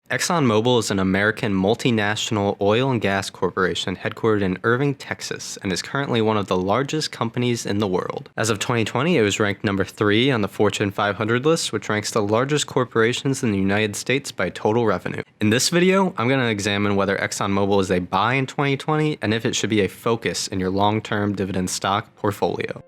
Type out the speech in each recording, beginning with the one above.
ExxonMobil is an American multinational oil and gas corporation headquartered in Irving, Texas, and is currently one of the largest companies in the world. As of 2020, it was ranked number 3 on the Fortune 500 list, which ranks the largest corporations in the United States by total revenue. In this video, I'm going to examine whether ExxonMobil is a buy in 2020 and if it should be a focus in your long-term dividend stock portfolio.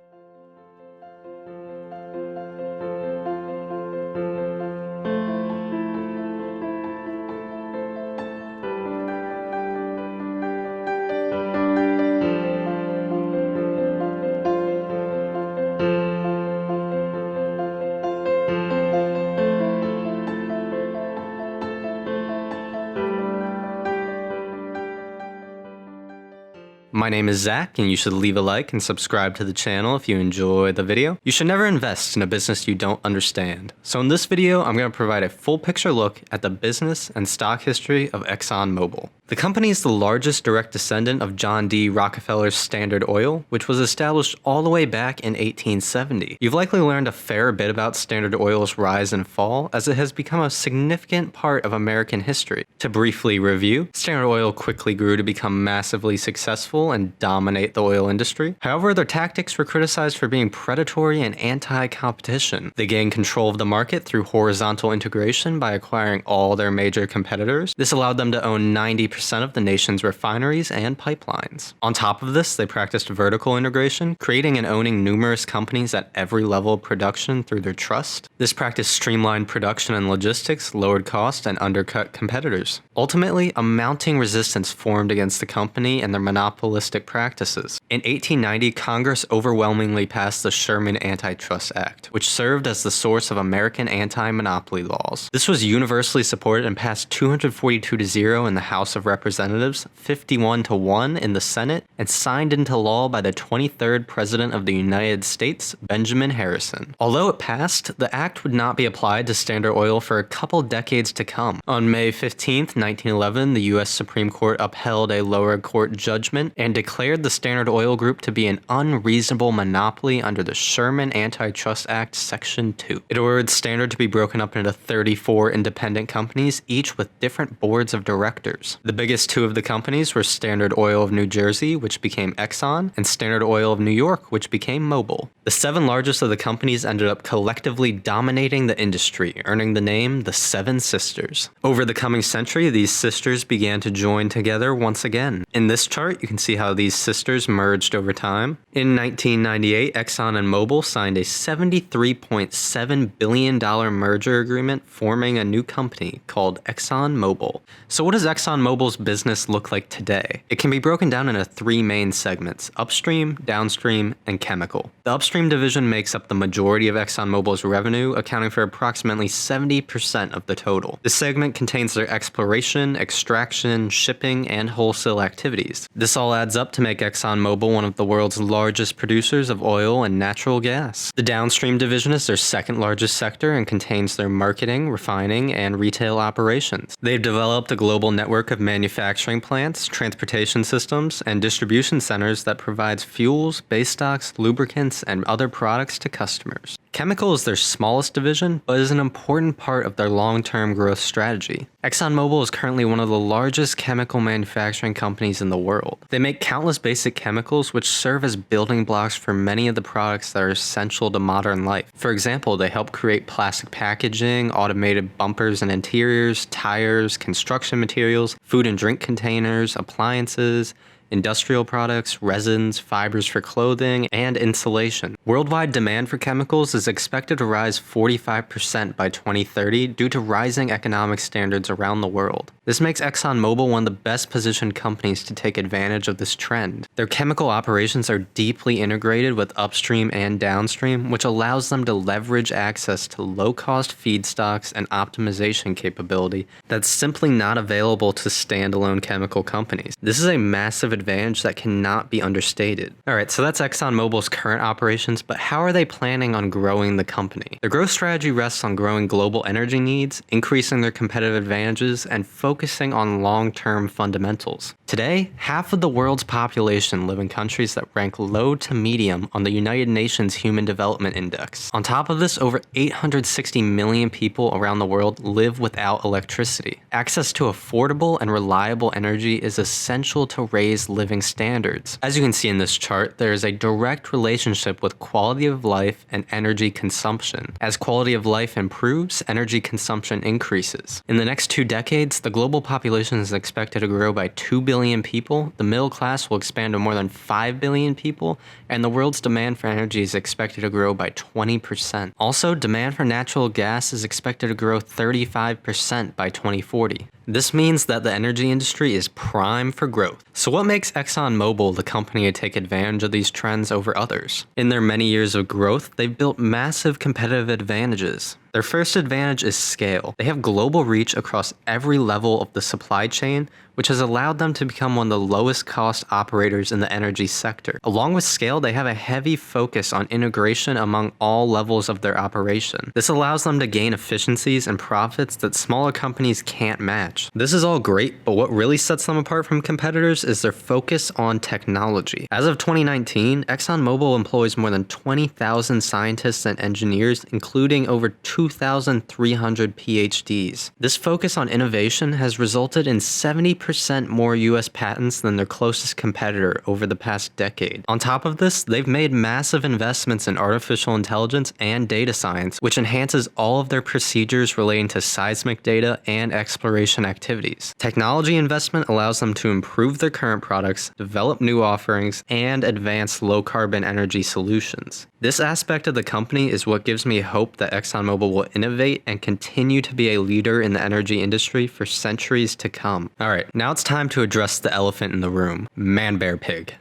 My name is Zach, and you should leave a like and subscribe to the channel if you enjoy the video. You should never invest in a business you don't understand. So in this video, I'm going to provide a full picture look at the business and stock history of ExxonMobil. The company is the largest direct descendant of John D. Rockefeller's Standard Oil, which was established all the way back in 1870. You've likely learned a fair bit about Standard Oil's rise and fall, as it has become a significant part of American history. To briefly review, Standard Oil quickly grew to become massively successful and dominate the oil industry. However, their tactics were criticized for being predatory and anti-competition. They gained control of the market through horizontal integration by acquiring all their major competitors. This allowed them to own 90% of the nation's refineries and pipelines. On top of this, they practiced vertical integration, creating and owning numerous companies at every level of production through their trust. This practice streamlined production and logistics, lowered costs, and undercut competitors. Ultimately, a mounting resistance formed against the company and their monopolistic practices. In 1890, Congress overwhelmingly passed the Sherman Antitrust Act, which served as the source of American anti-monopoly laws. This was universally supported and passed 242-0 in the House of Representatives, 51-1 in the Senate, and signed into law by the 23rd President of the United States, Benjamin Harrison. Although it passed, the act would not be applied to Standard Oil for a couple decades to come. On May 15, 1911, the U.S. Supreme Court upheld a lower court judgment and declared the Standard Oil Group to be an unreasonable monopoly under the Sherman Antitrust Act Section 2. It ordered Standard to be broken up into 34 independent companies, each with different boards of directors. The biggest two of the companies were Standard Oil of New Jersey, which became Exxon, and Standard Oil of New York, which became Mobil. The 7 largest of the companies ended up collectively dominating the industry, earning the name the Seven Sisters. Over the coming century, these sisters began to join together once again. In this chart, you can see how these sisters merged over time. In 1998, Exxon and Mobil signed a $73.7 billion merger agreement, forming a new company called ExxonMobil. So what does ExxonMobil's business look like today? It can be broken down into 3 main segments: upstream, downstream, and chemical. The upstream division makes up the majority of ExxonMobil's revenue, accounting for approximately 70% of the total. This segment contains their exploration, extraction, shipping, and wholesale activities. This all adds up to make ExxonMobil one of the world's largest producers of oil and natural gas. The downstream division is their second largest sector and contains their marketing, refining, and retail operations. They've developed a global network of manufacturing plants, transportation systems, and distribution centers that provides fuels, base stocks, lubricants, and other products to customers. Chemical is their smallest division, but is an important part of their long-term growth strategy. ExxonMobil is currently one of the largest chemical manufacturing companies in the world. They make countless basic chemicals which serve as building blocks for many of the products that are essential to modern life. For example, they help create plastic packaging, automated bumpers and interiors, tires, construction materials, food and drink containers, appliances, industrial products, resins, fibers for clothing, and insulation. Worldwide demand for chemicals is expected to rise 45% by 2030 due to rising economic standards around the world. This makes ExxonMobil one of the best positioned companies to take advantage of this trend. Their chemical operations are deeply integrated with upstream and downstream, which allows them to leverage access to low-cost feedstocks and optimization capability that's simply not available to standalone chemical companies. This is a massive advantage that cannot be understated. Alright, so that's ExxonMobil's current operations, but how are they planning on growing the company? Their growth strategy rests on growing global energy needs, increasing their competitive advantages, and focusing on long-term fundamentals. Today, half of the world's population live in countries that rank low to medium on the United Nations Human Development Index. On top of this, over 860 million people around the world live without electricity. Access to affordable and reliable energy is essential to raise living standards. As you can see in this chart, there is a direct relationship with quality of life and energy consumption. As quality of life improves, energy consumption increases. In the next 2 decades, the global population is expected to grow by 2 billion people, the middle class will expand to more than 5 billion people, and the world's demand for energy is expected to grow by 20%. Also, demand for natural gas is expected to grow 35% by 2040. This means that the energy industry is prime for growth. So what makes ExxonMobil the company to take advantage of these trends over others? In their many years of growth, they've built massive competitive advantages. Their first advantage is scale. They have global reach across every level of the supply chain, which has allowed them to become one of the lowest cost operators in the energy sector. Along with scale, they have a heavy focus on integration among all levels of their operation. This allows them to gain efficiencies and profits that smaller companies can't match. This is all great, but what really sets them apart from competitors is their focus on technology. As of 2019, ExxonMobil employs more than 20,000 scientists and engineers, including over 2,300 PhDs. This focus on innovation has resulted in 70% more US patents than their closest competitor over the past decade. On top of this, they've made massive investments in artificial intelligence and data science, which enhances all of their procedures relating to seismic data and exploration activities. Technology investment allows them to improve their current products, develop new offerings, and advance low-carbon energy solutions. This aspect of the company is what gives me hope that ExxonMobil will innovate and continue to be a leader in the energy industry for centuries to come. Alright, now it's time to address the elephant in the room. Man-Bear-Pig.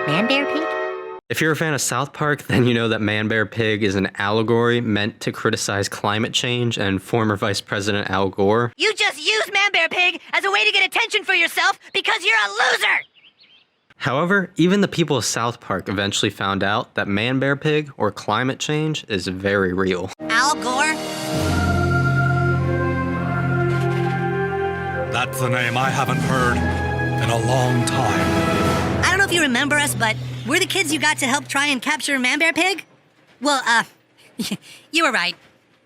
Man-Bear-Pig? If you're a fan of South Park, then you know that Man-Bear-Pig is an allegory meant to criticize climate change and former Vice President Al Gore. You just used Man-Bear-Pig as a way to get attention for yourself because you're a loser! However, even the people of South Park eventually found out that Man-Bear-Pig, or climate change, is very real. Al Gore? That's the name I haven't heard in a long time. I don't know if you remember us, but we're the kids you got to help try and capture Man-Bear-Pig? Well, you were right.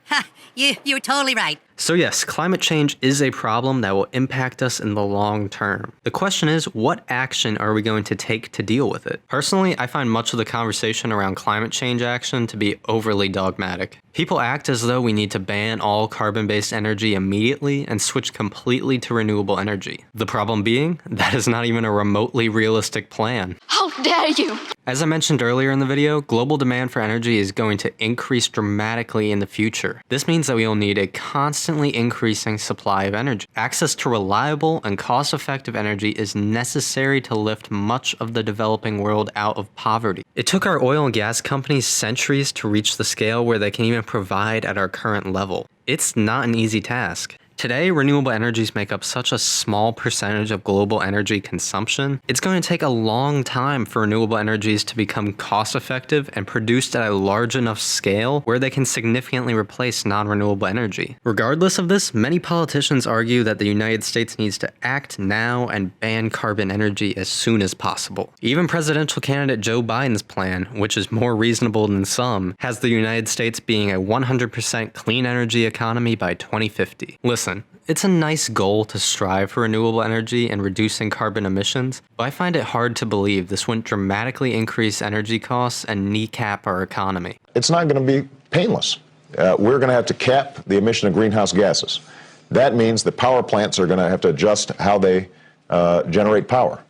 Ha, you were totally right. So yes, climate change is a problem that will impact us in the long term. The question is, what action are we going to take to deal with it? Personally, I find much of the conversation around climate change action to be overly dogmatic. People act as though we need to ban all carbon-based energy immediately and switch completely to renewable energy. The problem being, that is not even a remotely realistic plan. How dare you! As I mentioned earlier in the video, global demand for energy is going to increase dramatically in the future. This means that we will need a constantly increasing supply of energy. Access to reliable and cost-effective energy is necessary to lift much of the developing world out of poverty. It took our oil and gas companies centuries to reach the scale where they can even provide at our current level. It's not an easy task. Today, renewable energies make up such a small percentage of global energy consumption. It's going to take a long time for renewable energies to become cost-effective and produced at a large enough scale where they can significantly replace non-renewable energy. Regardless of this, many politicians argue that the United States needs to act now and ban carbon energy as soon as possible. Even presidential candidate Joe Biden's plan, which is more reasonable than some, has the United States being a 100% clean energy economy by 2050. Listen, it's a nice goal to strive for renewable energy and reducing carbon emissions, but I find it hard to believe this wouldn't dramatically increase energy costs and kneecap our economy. It's not going to be painless. We're going to have to cap the emission of greenhouse gases. That means the power plants are going to have to adjust how they generate power.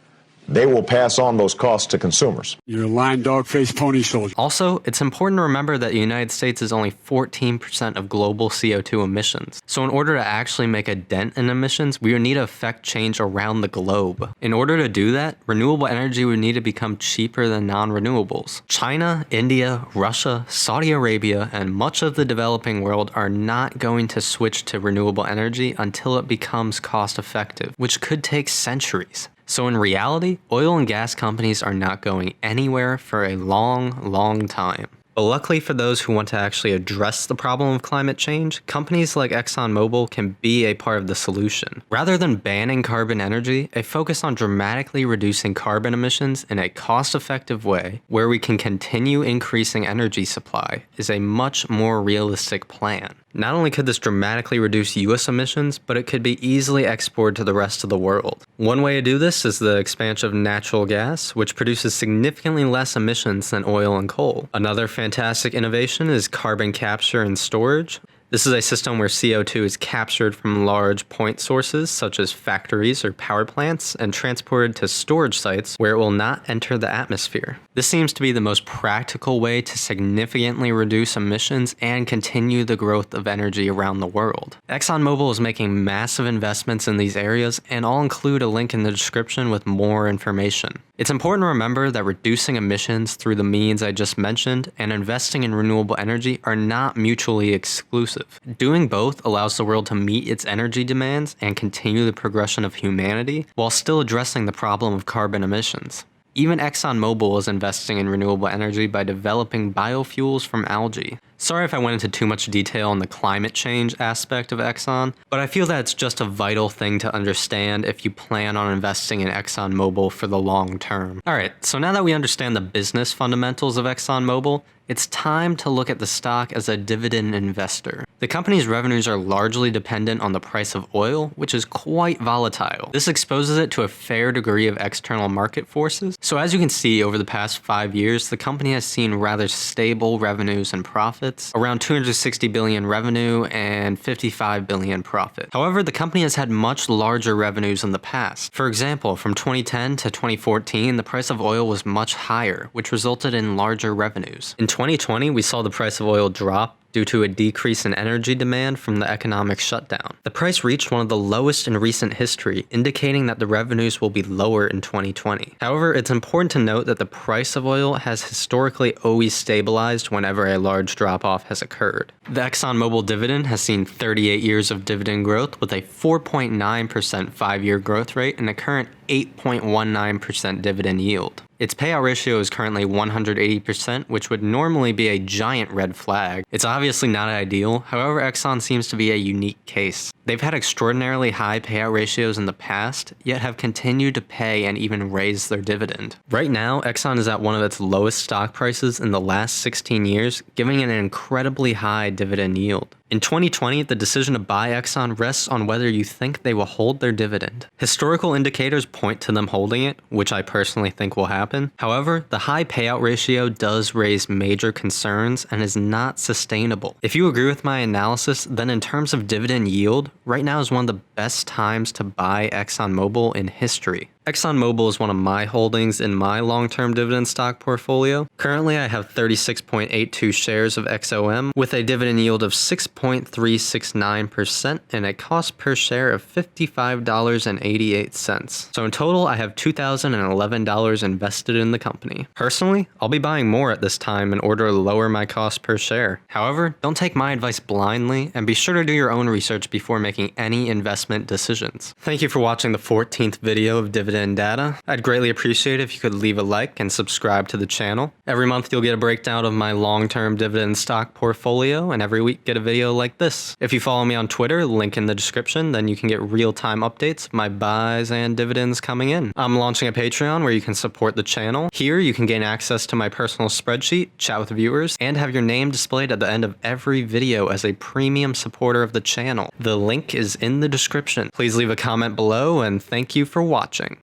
they will pass on those costs to consumers. You're a lying dog-faced pony soldier. Also, it's important to remember that the United States is only 14% of global CO2 emissions. So in order to actually make a dent in emissions, we would need to affect change around the globe. In order to do that, renewable energy would need to become cheaper than non-renewables. China, India, Russia, Saudi Arabia, and much of the developing world are not going to switch to renewable energy until it becomes cost-effective, which could take centuries. So in reality, oil and gas companies are not going anywhere for a long time. But luckily for those who want to actually address the problem of climate change, companies like ExxonMobil can be a part of the solution. Rather than banning carbon energy, a focus on dramatically reducing carbon emissions in a cost-effective way, where we can continue increasing energy supply, is a much more realistic plan. Not only could this dramatically reduce US emissions, but it could be easily exported to the rest of the world. One way to do this is the expansion of natural gas, which produces significantly less emissions than oil and coal. Another fantastic innovation is carbon capture and storage. This is a system where CO2 is captured from large point sources such as factories or power plants and transported to storage sites where it will not enter the atmosphere. This seems to be the most practical way to significantly reduce emissions and continue the growth of energy around the world. ExxonMobil is making massive investments in these areas, and I'll include a link in the description with more information. It's important to remember that reducing emissions through the means I just mentioned and investing in renewable energy are not mutually exclusive. Doing both allows the world to meet its energy demands and continue the progression of humanity while still addressing the problem of carbon emissions. Even ExxonMobil is investing in renewable energy by developing biofuels from algae. Sorry if I went into too much detail on the climate change aspect of Exxon, but I feel that it's just a vital thing to understand if you plan on investing in ExxonMobil for the long term. Alright, so now that we understand the business fundamentals of ExxonMobil, it's time to look at the stock as a dividend investor. The company's revenues are largely dependent on the price of oil, which is quite volatile. This exposes it to a fair degree of external market forces. So as you can see, over the past 5 years, the company has seen rather stable revenues and profits, around 260 billion revenue and 55 billion profit. However, the company has had much larger revenues in the past. For example, from 2010 to 2014, the price of oil was much higher, which resulted in larger revenues. In 2020, we saw the price of oil drop due to a decrease in energy demand from the economic shutdown. The price reached one of the lowest in recent history, indicating that the revenues will be lower in 2020. However, it's important to note that the price of oil has historically always stabilized whenever a large drop-off has occurred. The ExxonMobil dividend has seen 38 years of dividend growth with a 4.9% 5-year growth rate and a current 8.19% dividend yield. Its payout ratio is currently 180%, which would normally be a giant red flag. It's obviously not ideal, however Exxon seems to be a unique case. They've had extraordinarily high payout ratios in the past, yet have continued to pay and even raise their dividend. Right now, Exxon is at one of its lowest stock prices in the last 16 years, giving it an incredibly high dividend yield. In 2020, the decision to buy Exxon rests on whether you think they will hold their dividend. Historical indicators point to them holding it, which I personally think will happen. However, the high payout ratio does raise major concerns and is not sustainable. If you agree with my analysis, then in terms of dividend yield, right now is one of the best times to buy ExxonMobil in history. ExxonMobil is one of my holdings in my long-term dividend stock portfolio. Currently, I have 36.82 shares of XOM with a dividend yield of 6.369% and a cost per share of $55.88. So in total, I have $2,011 invested in the company. Personally, I'll be buying more at this time in order to lower my cost per share. However, don't take my advice blindly and be sure to do your own research before making any investment decisions. Thank you for watching the 14th video of Dividend Data. I'd greatly appreciate it if you could leave a like and subscribe to the channel. Every month you'll get a breakdown of my long-term dividend stock portfolio, and every week get a video like this. If you follow me on Twitter, link in the description, then you can get real-time updates of my buys and dividends coming in. I'm launching a Patreon where you can support the channel. Here you can gain access to my personal spreadsheet, chat with viewers, and have your name displayed at the end of every video as a premium supporter of the channel. The link is in the description. Please leave a comment below, and thank you for watching.